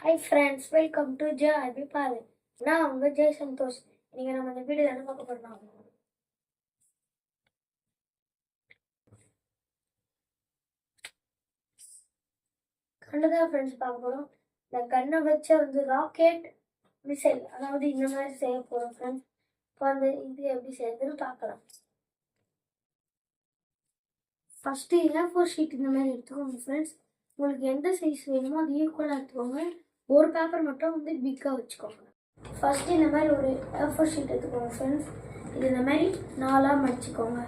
Hi friends, welcome to JRB Pale. நான் உங்க ஜெய் சந்தோஷ். நீங்க நம்ம இந்த வீடியோல என்ன பார்க்க போறோம்? கண்ணதா ஃப்ரெண்ட்ஸ் பார்க்க போறோம். இந்த கண்ணை வச்ச ராக்கெட் மிசைல், அதாவது இந்த மாதிரி செய்ய போறோம் ஃப்ரெண்ட்ஸ். இப்போ இது எப்படி செய்யறதுன்னு பார்க்கலாம். ஃபர்ஸ்ட் A4 ஷீட் இந்த மாதிரி எடுத்துக்கோங்க ஃப்ரெண்ட்ஸ். உங்களுக்கு எந்த சைஸ் வேணுமோ அது ஈக்குவலாக எடுத்துக்கோங்க. ஒரு பேப்பர் மட்டும் பிக்காக வச்சுக்கோங்க. ஃபர்ஸ்ட் இந்த மாதிரி ஒரு A4 ஷீட் எடுத்துக்கோங்க ஃப்ரெண்ட்ஸ். இது இந்த மாதிரி 4ஆக மடிச்சுக்கோங்க.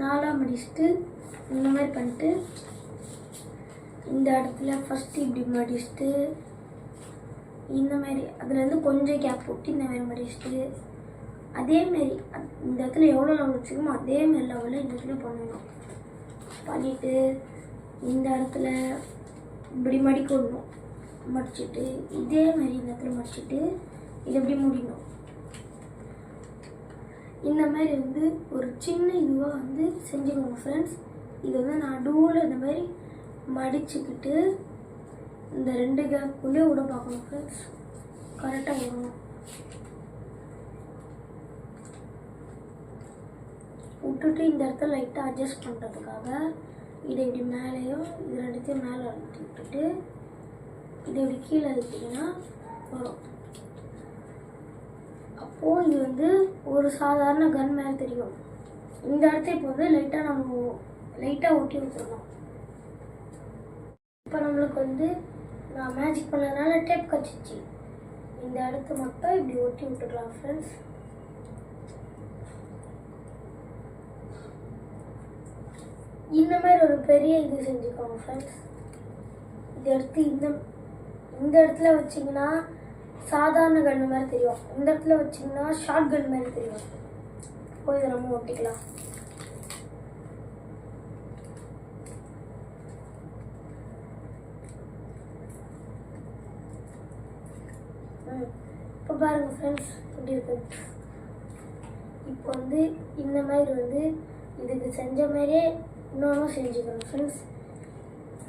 4ஆக மடிச்சுட்டு இந்த மாதிரி பண்ணிட்டு இந்த இடத்துல ஃபர்ஸ்ட் இப்படி மடிச்சுட்டு இந்த மாதிரி அதுலேருந்து கொஞ்சம் கேப் போட்டு இந்த மாதிரி மடிச்சுட்டு அதேமாரி இந்த இடத்துல எவ்வளோ லெவல் வச்சுக்கோமோ அதேமாரி லெவலில் இந்த இடத்துல பண்ணணும். பண்ணிவிட்டு இந்த இடத்துல இப்படி மடிக்கணும். மடிச்சுட்டு இதே மாதிரி இந்த இடத்துல மடிச்சுட்டு இது எப்படி முடியணும். இந்த மாதிரி ஒரு சின்ன இதுவாக செஞ்சுக்கோங்க ஃப்ரெண்ட்ஸ். இது நடுவில் இந்த மாதிரி மடிச்சுக்கிட்டு இந்த 2 கேப்புக்குள்ளே விட பார்க்கணும் ஃப்ரெண்ட்ஸ். கரெக்டாக விடணும். விட்டுட்டு இந்த இடத்துல லைட்டாக அட்ஜஸ்ட் பண்ணுறதுக்காக இதை இப்படி மேலேயும் இது 2த்தையும் மேலே அழுத்தி விட்டுட்டு இதை இப்படி கீழே அழுத்திங்கன்னா வரும். அப்போது இது ஒரு சாதாரண கன் மேலே தெரியும். இந்த இடத்த இப்போ லைட்டாக நம்ம லைட்டாக ஒட்டி விட்டுருக்கோம். இப்போ நம்மளுக்கு நான் மேஜிக் பண்ணதுனால டேப் கச்சிச்சு. இந்த இடத்த மட்டும் இப்படி ஒட்டி விட்டுக்கலாம் ஃப்ரெண்ட்ஸ். இந்த மாதிரி ஒரு பெரிய இது செஞ்சுக்கோங்க ஃப்ரெண்ட்ஸ். இது எடுத்து இந்த இடத்துல வச்சிங்கன்னா சாதாரண கன் மாதிரி தெரியும். இந்த இடத்துல வச்சிங்கன்னா ஷார்ட் கன் மாதிரி தெரியும். போய் இதை நம்ம ஒட்டிக்கலாம். இப்போ பாருங்க ஃப்ரெண்ட்ஸ் எப்படி இருக்கு. இப்போ இந்த மாதிரி இதுக்கு செஞ்ச மாதிரியே இன்னொன்றும் செஞ்சுக்கணும் ஃப்ரெண்ட்ஸ்.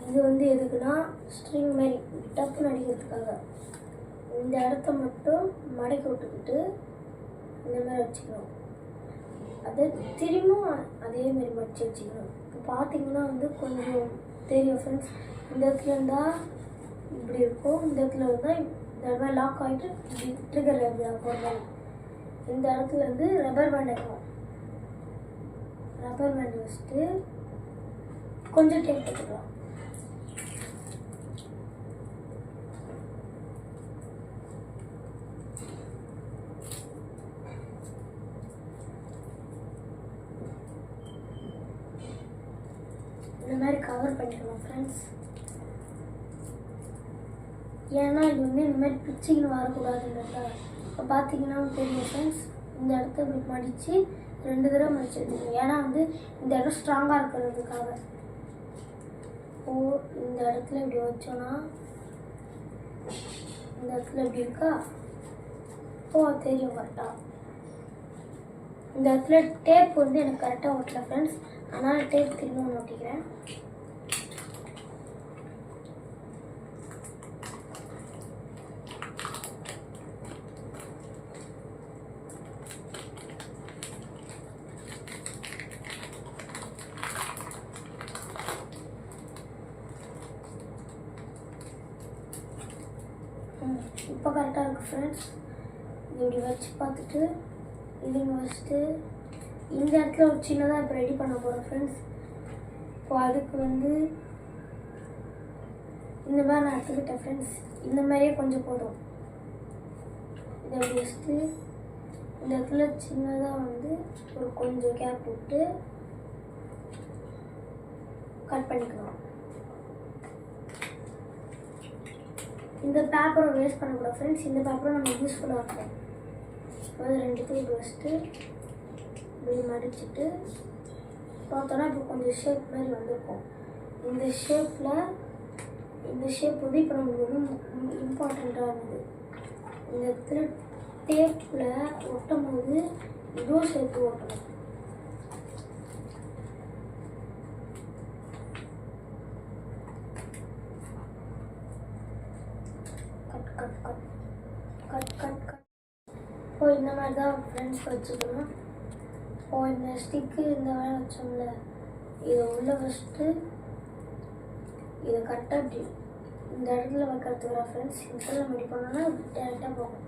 இது எதுக்குன்னா ஸ்ட்ரிங் மாதிரி டப்புன்னு அடிக்கிறதுக்காக இந்த இடத்த மட்டும் மடக்கி விட்டுக்கிட்டு இந்த மாதிரி வச்சுக்கணும். அதை திரும்பவும் அதே மாதிரி மடிச்சு வச்சுக்கணும். இப்போ பார்த்தீங்கன்னா கொஞ்சம் தெரியும் ஃப்ரெண்ட்ஸ். இந்த இடத்துல இருந்தால் இப்படி இருக்கும். இந்த இடத்துல இருந்தால் இந்த மாதிரி லாக் ஆகிட்டு இப்படி ட்ரிகர் ஆகும். இந்த இடத்துல ரப்பர் பேண்ட் வைக்கணும். ரப்பர் பேண்ட் வச்சுட்டு கொஞ்சம் டேப் போட்டுக்கலாம். இந்த மாதிரி கவர் பண்ணிக்கணும் ஃப்ரெண்ட்ஸ். ஏன்னா இது இந்த மாதிரி பிச்சின்னு வரக்கூடாதுன்றதா. இப்போ பார்த்தீங்கன்னா தெரியும் ஃப்ரெண்ட்ஸ். இந்த இடத்த இப்படி மடித்து 2 தடவை மடிச்சு எடுத்துக்கணும். ஏன்னா இந்த இடம் ஸ்ட்ராங்காக இருக்கிறதுக்காக. இந்த இடத்துல இப்படி வச்சோன்னா இந்த இடத்துல இப்படி இருக்கா. தெரியும் கரெக்டாக. இந்த இடத்துல டேப் எனக்கு கரெக்டாக ஒட்டல ஃப்ரெண்ட்ஸ். அதனால் டேப் திரும்ப ஒட்டிக்கிறேன். இப்போ கரெக்டாக இருக்குது ஃப்ரெண்ட்ஸ். இது இப்படி வச்சு பார்த்துட்டு இது வச்சுட்டு இந்த இடத்துல ஒரு சின்னதாக இப்போ ரெடி பண்ண போகிறோம் ஃப்ரெண்ட்ஸ். இப்போ அதுக்கு இந்த மாதிரி நான் எடுத்துக்கிட்டேன் ஃப்ரெண்ட்ஸ். இந்த மாதிரியே கொஞ்சம் போதும். இதை அப்படி வச்சுட்டு இந்த இடத்துல சின்னதாக ஒரு கொஞ்சம் கேப் விட்டு கட் பண்ணிக்கணும். இந்த பேப்பரை வேஸ்ட் பண்ணக்கூடாது ஃப்ரெண்ட்ஸ். இந்த பேப்பரை நம்ம யூஸ்ஃபுல்லாக இருக்கும். அது 2த்தையும் இப்படி வச்சுட்டு இப்படி மடிச்சுட்டு பார்த்தோன்னா இப்போ கொஞ்சம் ஷேப் மாதிரி வந்திருக்கும். இந்த ஷேப்பில் இந்த ஷேப் இப்போ நம்மளுக்கு இம்பார்ட்டண்ட்டாக இருந்தது. இந்த இடத்துல டேப்பில் ஒட்டும் போது இதுவும் சேர்த்து ஓட்டணும். Cut cut cut cut cut. இப்போ இந்த மாதிரி தான் ஃப்ரெண்ட்ஸ் வச்சுக்கணும். இப்போ இந்த ஸ்டிக்கு இந்த மாதிரி வச்சோம்ல, இதை உள்ளே வச்சுட்டு இதை கரெக்டாக இப்படி இந்த இடத்துல வைக்கிறதுக்கு ஃப்ரெண்ட்ஸ் இடத்துல இப்படி பண்ணோன்னா டேரெக்டாக போகும்.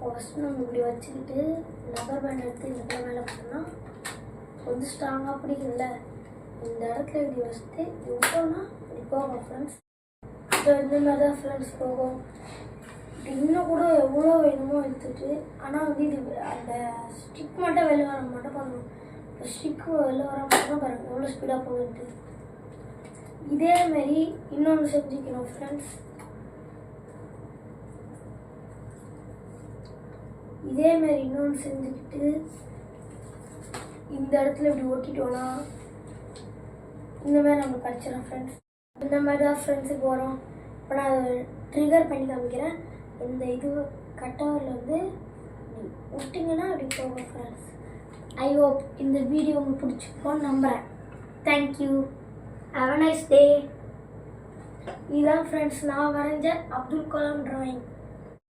ஃபஸ்ட்டு நம்ம இப்படி வச்சுக்கிட்டு லப்பர் பேண்ட் எடுத்து இந்த இடத்துல மேலே போட்டோம்னா கொஞ்சம் ஸ்ட்ராங்காக பிடிக்கும்ல, இந்த இடத்துல இப்படி வச்சுட்டு விட்டோம்னா இப்படி போகும் ஃப்ரெண்ட்ஸ். இப்போ இந்த மாதிரி தான் ஃப்ரெண்ட்ஸ் போகும். இன்னும் கூட எவ்வளோ வேணுமோ எடுத்துட்டு, ஆனால் வந்து இது அந்த ஸ்டிக் மட்டும் வெளில வர மட்டும் பண்ணணும். இப்போ ஸ்டிக்கு வெளில வர மட்டும் பாருங்கள் எவ்வளோ ஸ்பீடாக போகுது. இதேமாரி இன்னொன்று செஞ்சுக்கணும் ஃப்ரெண்ட்ஸ். இதேமாரி இன்னொன்று செஞ்சுக்கிட்டு இந்த இடத்துல இப்படி ஒட்டிட்டோன்னா இந்த மாதிரி நமக்கு கிடச்சிடும் ஃப்ரெண்ட்ஸ். இந்த மாதிரி தான் ஃப்ரெண்ட்ஸுக்கு வரும். இப்போ நான் ட்ரிகர் பண்ணி காமிக்கிறேன். இந்த இது கட்டவரில் வந்து விட்டிங்கன்னா அப்படி போகும் ஃப்ரெண்ட்ஸ். ஐ ஹோப் இந்த வீடியோ உங்களுக்கு பிடிச்சிருக்கோன்னு நம்புகிறேன். Thank you, have a nice day. இதுதான் ஃப்ரெண்ட்ஸ் நான் வரைஞ்ச அப்துல் கலாம் ட்ராயிங்.